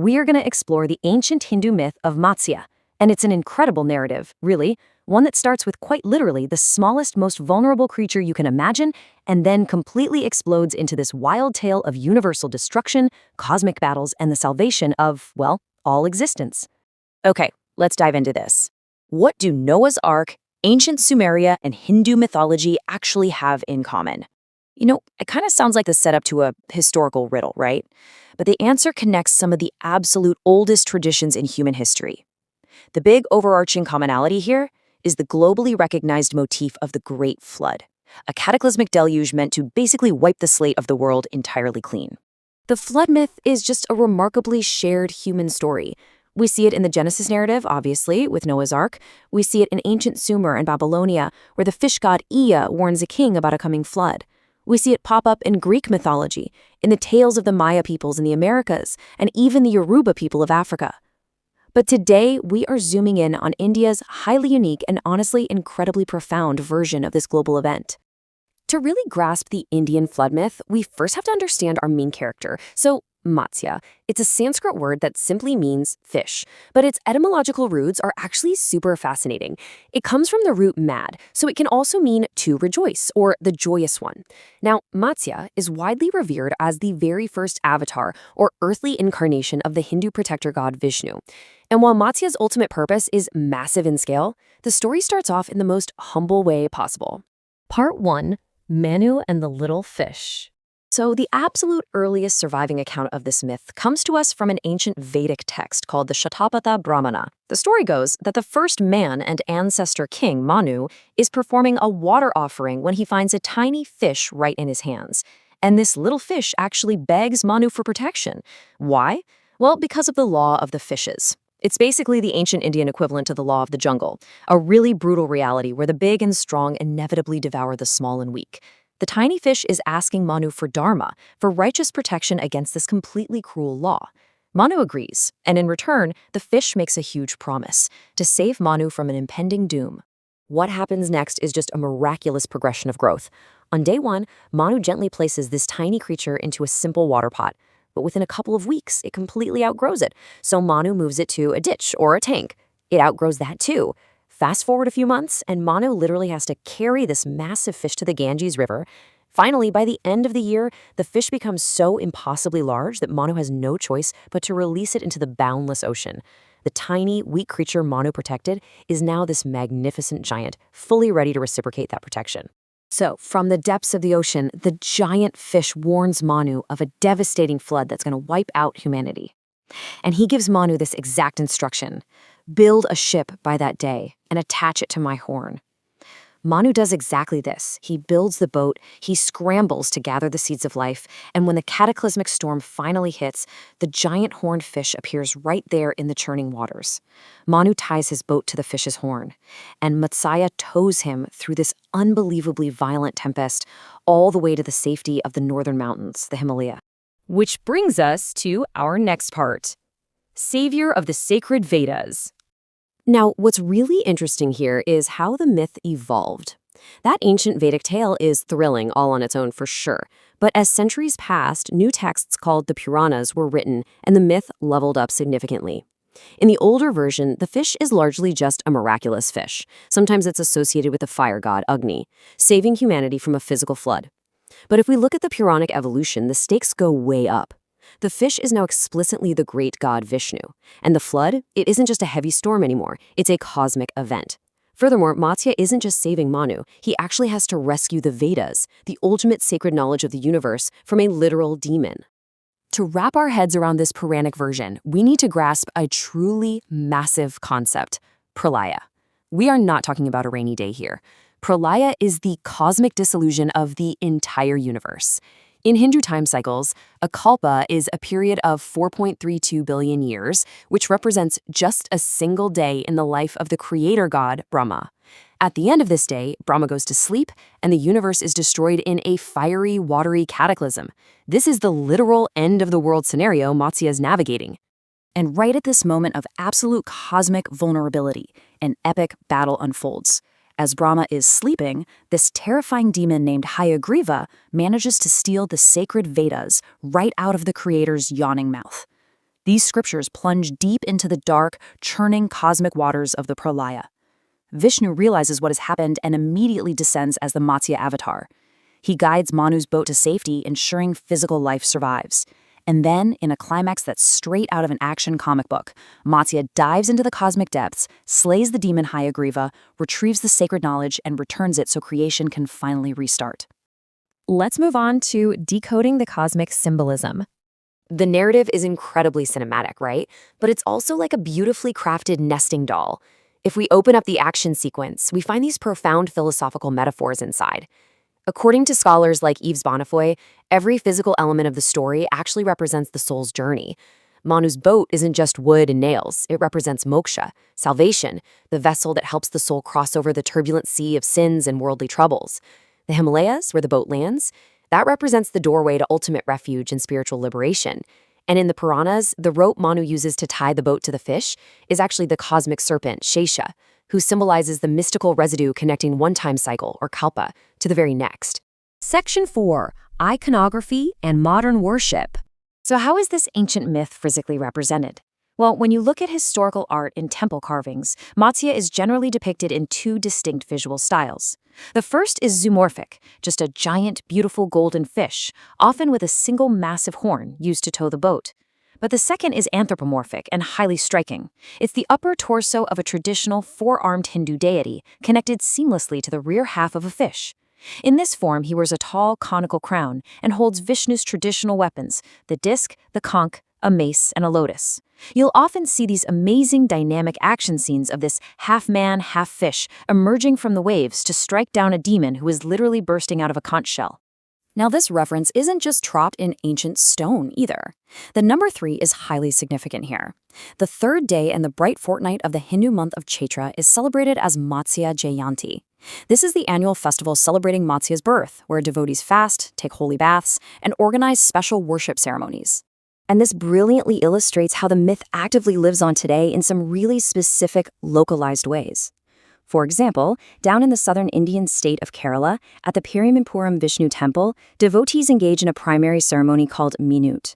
we are going to explore the ancient Hindu myth of Matsya. And it's an incredible narrative, really, one that starts with quite literally the smallest, most vulnerable creature you can imagine, and then completely explodes into this wild tale of universal destruction, cosmic battles, and the salvation of, well, all existence. Okay, let's dive into this. What do Noah's Ark, ancient Sumeria, and Hindu mythology actually have in common? It kind of sounds like the setup to a historical riddle, right? But the answer connects some of the absolute oldest traditions in human history. The big overarching commonality here is the globally recognized motif of the Great Flood, a cataclysmic deluge meant to basically wipe the slate of the world entirely clean. The flood myth is just a remarkably shared human story. We see it in the Genesis narrative, obviously, with Noah's Ark. We see it in ancient Sumer and Babylonia, where the fish god Ea warns a king about a coming flood. We see it pop up in Greek mythology, in the tales of the Maya peoples in the Americas, and even the Yoruba people of Africa. But today, we are zooming in on India's highly unique and honestly incredibly profound version of this global event. To really grasp the Indian flood myth, we first have to understand our main character. So, Matsya. It's a Sanskrit word that simply means fish, but its etymological roots are actually super fascinating. It comes from the root mad, so it can also mean to rejoice, or the joyous one. Now, Matsya is widely revered as the very first avatar, or earthly incarnation of the Hindu protector god Vishnu. And while Matsya's ultimate purpose is massive in scale, the story starts off in the most humble way possible. Part 1. Manu and the Little Fish. So the absolute earliest surviving account of this myth comes to us from an ancient Vedic text called the Shatapatha Brahmana. The story goes that the first man and ancestor king, Manu, is performing a water offering when he finds a tiny fish right in his hands. And this little fish actually begs Manu for protection. Why? Well, because of the law of the fishes. It's basically the ancient Indian equivalent to the law of the jungle, a really brutal reality where the big and strong inevitably devour the small and weak. The tiny fish is asking Manu for dharma, for righteous protection against this completely cruel law. Manu agrees, and in return, the fish makes a huge promise to save Manu from an impending doom. What happens next is just a miraculous progression of growth. On day 1, Manu gently places this tiny creature into a simple water pot, but within a couple of weeks, it completely outgrows it, so Manu moves it to a ditch or a tank. It outgrows that too. Fast forward a few months, and Manu literally has to carry this massive fish to the Ganges River. Finally, by the end of the year, the fish becomes so impossibly large that Manu has no choice but to release it into the boundless ocean. The tiny, weak creature Manu protected is now this magnificent giant, fully ready to reciprocate that protection. So, from the depths of the ocean, the giant fish warns Manu of a devastating flood that's going to wipe out humanity. And he gives Manu this exact instruction: build a ship by that day and attach it to my horn. Manu does exactly this. He builds the boat, he scrambles to gather the seeds of life, and when the cataclysmic storm finally hits, the giant horned fish appears right there in the churning waters. Manu ties his boat to the fish's horn, and Matsya tows him through this unbelievably violent tempest all the way to the safety of the northern mountains, the Himalaya. Which brings us to our next part: Savior of the Sacred Vedas. Now, what's really interesting here is how the myth evolved. That ancient Vedic tale is thrilling all on its own for sure, but as centuries passed, new texts called the Puranas were written, and the myth leveled up significantly. In the older version, the fish is largely just a miraculous fish. Sometimes it's associated with the fire god Agni, saving humanity from a physical flood. But if we look at the Puranic evolution, the stakes go way up. The fish is now explicitly the great god Vishnu, and the flood, it isn't just a heavy storm anymore, it's a cosmic event. Furthermore, Matsya isn't just saving Manu, he actually has to rescue the Vedas, the ultimate sacred knowledge of the universe, from a literal demon. To wrap our heads around this Puranic version, we need to grasp a truly massive concept: Pralaya. We are not talking about a rainy day here. Pralaya is the cosmic dissolution of the entire universe. In Hindu time cycles, a kalpa is a period of 4.32 billion years, which represents just a single day in the life of the creator god, Brahma. At the end of this day, Brahma goes to sleep, and the universe is destroyed in a fiery, watery cataclysm. This is the literal end-of-the-world scenario Matsya is navigating. And right at this moment of absolute cosmic vulnerability, an epic battle unfolds. As Brahma is sleeping, this terrifying demon named Hayagriva manages to steal the sacred Vedas right out of the creator's yawning mouth. These scriptures plunge deep into the dark, churning cosmic waters of the Pralaya. Vishnu realizes what has happened and immediately descends as the Matsya avatar. He guides Manu's boat to safety, ensuring physical life survives. And then, in a climax that's straight out of an action comic book, Matsya dives into the cosmic depths, slays the demon Hayagriva, retrieves the sacred knowledge, and returns it so creation can finally restart. Let's move on to decoding the cosmic symbolism. The narrative is incredibly cinematic, right? But it's also like a beautifully crafted nesting doll. If we open up the action sequence, we find these profound philosophical metaphors inside. According to scholars like Yves Bonnefoy, every physical element of the story actually represents the soul's journey. Manu's boat isn't just wood and nails, it represents moksha, salvation, the vessel that helps the soul cross over the turbulent sea of sins and worldly troubles. The Himalayas, where the boat lands, that represents the doorway to ultimate refuge and spiritual liberation. And in the Puranas, the rope Manu uses to tie the boat to the fish is actually the cosmic serpent, Shesha, who symbolizes the mystical residue connecting one time cycle, or kalpa, to the very next. Section 4. Iconography and modern worship. So how is this ancient myth physically represented? Well, when you look at historical art in temple carvings, Matsya is generally depicted in two distinct visual styles. The first is zoomorphic, just a giant, beautiful golden fish, often with a single massive horn used to tow the boat. But the second is anthropomorphic and highly striking. It's the upper torso of a traditional four-armed Hindu deity connected seamlessly to the rear half of a fish. In this form, he wears a tall, conical crown and holds Vishnu's traditional weapons, the disc, the conch, a mace, and a lotus. You'll often see these amazing dynamic action scenes of this half-man, half-fish emerging from the waves to strike down a demon who is literally bursting out of a conch shell. Now, this reference isn't just trod in ancient stone either. The number 3 is highly significant here. The third day in the bright fortnight of the Hindu month of Chaitra is celebrated as Matsya Jayanti. This is the annual festival celebrating Matsya's birth, where devotees fast, take holy baths, and organize special worship ceremonies. And this brilliantly illustrates how the myth actively lives on today in some really specific, localized ways. For example, down in the southern Indian state of Kerala, at the Perimanpuram Vishnu temple, devotees engage in a primary ceremony called Minut.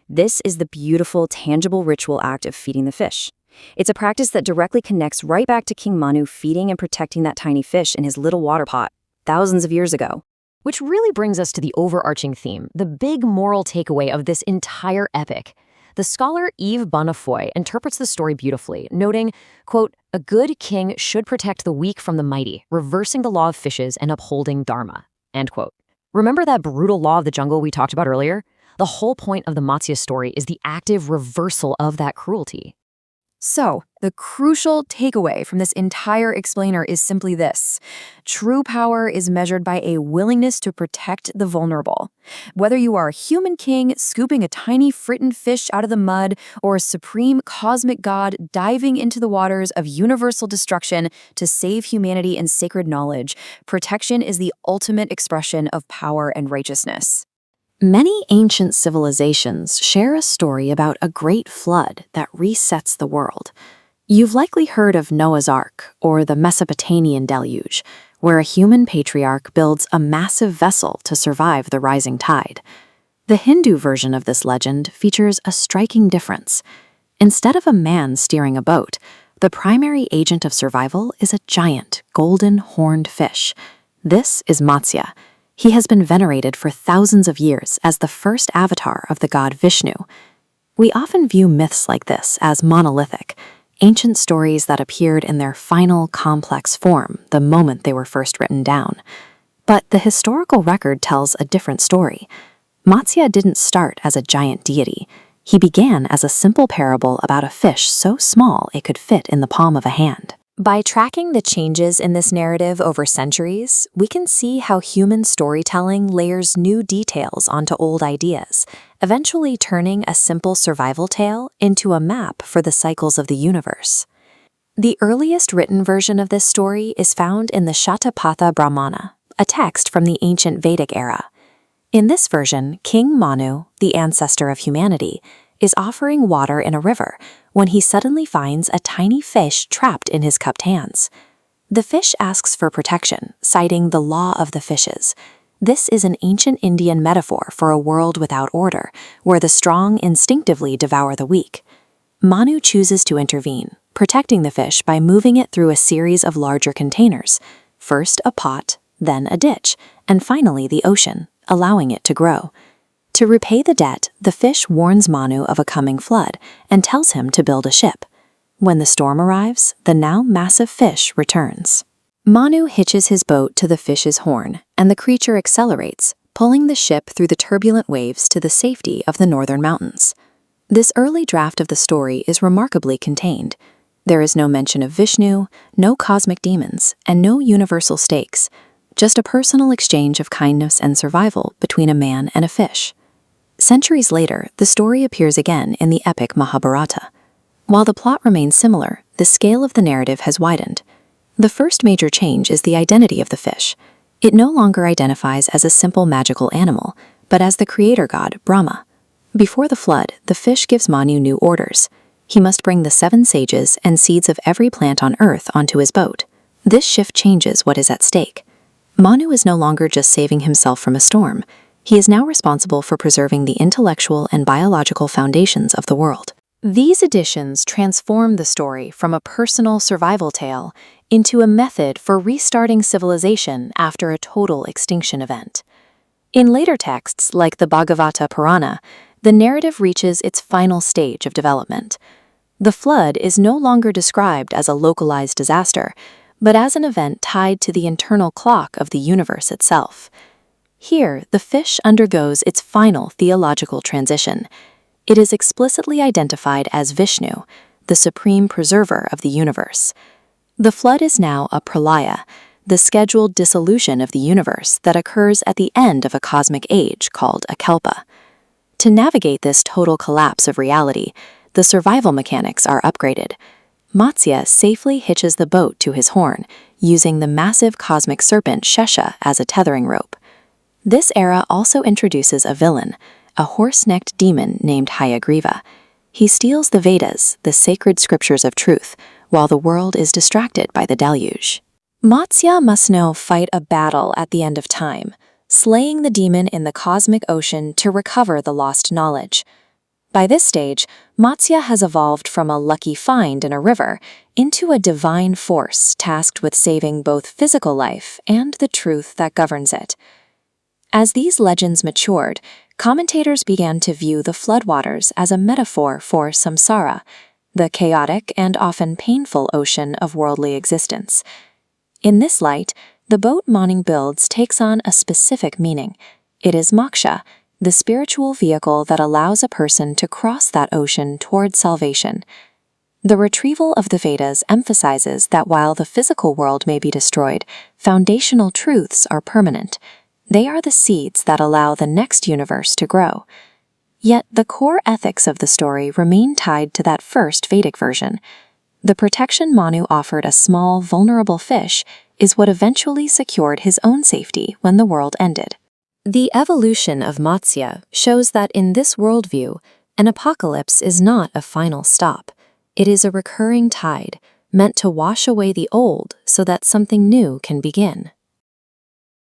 This is the beautiful, tangible ritual act of feeding the fish. It's a practice that directly connects right back to King Manu feeding and protecting that tiny fish in his little water pot thousands of years ago. Which really brings us to the overarching theme, the big moral takeaway of this entire epic. The scholar Yves Bonnefoy interprets the story beautifully, noting, quote, "A good king should protect the weak from the mighty, reversing the law of fishes and upholding dharma," end quote. Remember that brutal law of the jungle we talked about earlier? The whole point of the Matsya story is the active reversal of that cruelty. So, the crucial takeaway from this entire explainer is simply this. True power is measured by a willingness to protect the vulnerable. Whether you are a human king scooping a tiny fritten fish out of the mud, or a supreme cosmic god diving into the waters of universal destruction to save humanity in sacred knowledge, protection is the ultimate expression of power and righteousness. Many ancient civilizations share a story about a great flood that resets the world. You've likely heard of Noah's Ark or the Mesopotamian deluge, where a human patriarch builds a massive vessel to survive the rising tide. The Hindu version of this legend features a striking difference. Instead of a man steering a boat, the primary agent of survival is a giant, golden horned fish. This is Matsya. He has been venerated for thousands of years as the first avatar of the god Vishnu. We often view myths like this as monolithic, ancient stories that appeared in their final, complex form the moment they were first written down. But the historical record tells a different story. Matsya didn't start as a giant deity. He began as a simple parable about a fish so small it could fit in the palm of a hand. By tracking the changes in this narrative over centuries, we can see how human storytelling layers new details onto old ideas, eventually turning a simple survival tale into a map for the cycles of the universe. The earliest written version of this story is found in the Shatapatha Brahmana, a text from the ancient Vedic era. In this version, King Manu, the ancestor of humanity, is offering water in a river when he suddenly finds a tiny fish trapped in his cupped hands. The fish asks for protection, citing the law of the fishes. This is an ancient Indian metaphor for a world without order, where the strong instinctively devour the weak. Manu chooses to intervene, protecting the fish by moving it through a series of larger containers, first a pot, then a ditch, and finally the ocean, allowing it to grow. To repay the debt, the fish warns Manu of a coming flood and tells him to build a ship. When the storm arrives, the now massive fish returns. Manu hitches his boat to the fish's horn, and the creature accelerates, pulling the ship through the turbulent waves to the safety of the northern mountains. This early draft of the story is remarkably contained. There is no mention of Vishnu, no cosmic demons, and no universal stakes, just a personal exchange of kindness and survival between a man and a fish. Centuries later, the story appears again in the epic Mahabharata. While the plot remains similar, the scale of the narrative has widened. The first major change is the identity of the fish. It no longer identifies as a simple magical animal, but as the creator god, Brahma. Before the flood, the fish gives Manu new orders. He must bring the 7 sages and seeds of every plant on earth onto his boat. This shift changes what is at stake. Manu is no longer just saving himself from a storm. He is now responsible for preserving the intellectual and biological foundations of the world. These additions transform the story from a personal survival tale into a method for restarting civilization after a total extinction event. In later texts, like the Bhagavata Purana, the narrative reaches its final stage of development. The flood is no longer described as a localized disaster, but as an event tied to the internal clock of the universe itself. Here, the fish undergoes its final theological transition. It is explicitly identified as Vishnu, the supreme preserver of the universe. The flood is now a Pralaya, the scheduled dissolution of the universe that occurs at the end of a cosmic age called a Kalpa. To navigate this total collapse of reality, the survival mechanics are upgraded. Matsya safely hitches the boat to his horn, using the massive cosmic serpent Shesha as a tethering rope. This era also introduces a villain, a horse-necked demon named Hayagriva. He steals the Vedas, the sacred scriptures of truth, while the world is distracted by the deluge. Matsya must now fight a battle at the end of time, slaying the demon in the cosmic ocean to recover the lost knowledge. By this stage, Matsya has evolved from a lucky find in a river into a divine force tasked with saving both physical life and the truth that governs it. As these legends matured, commentators began to view the floodwaters as a metaphor for samsara, the chaotic and often painful ocean of worldly existence. In this light, the boat Manu builds takes on a specific meaning. It is moksha, the spiritual vehicle that allows a person to cross that ocean toward salvation. The retrieval of the Vedas emphasizes that while the physical world may be destroyed, foundational truths are permanent. They are the seeds that allow the next universe to grow. Yet the core ethics of the story remain tied to that first Vedic version. The protection Manu offered a small, vulnerable fish is what eventually secured his own safety when the world ended. The evolution of Matsya shows that in this worldview, an apocalypse is not a final stop. It is a recurring tide, meant to wash away the old so that something new can begin.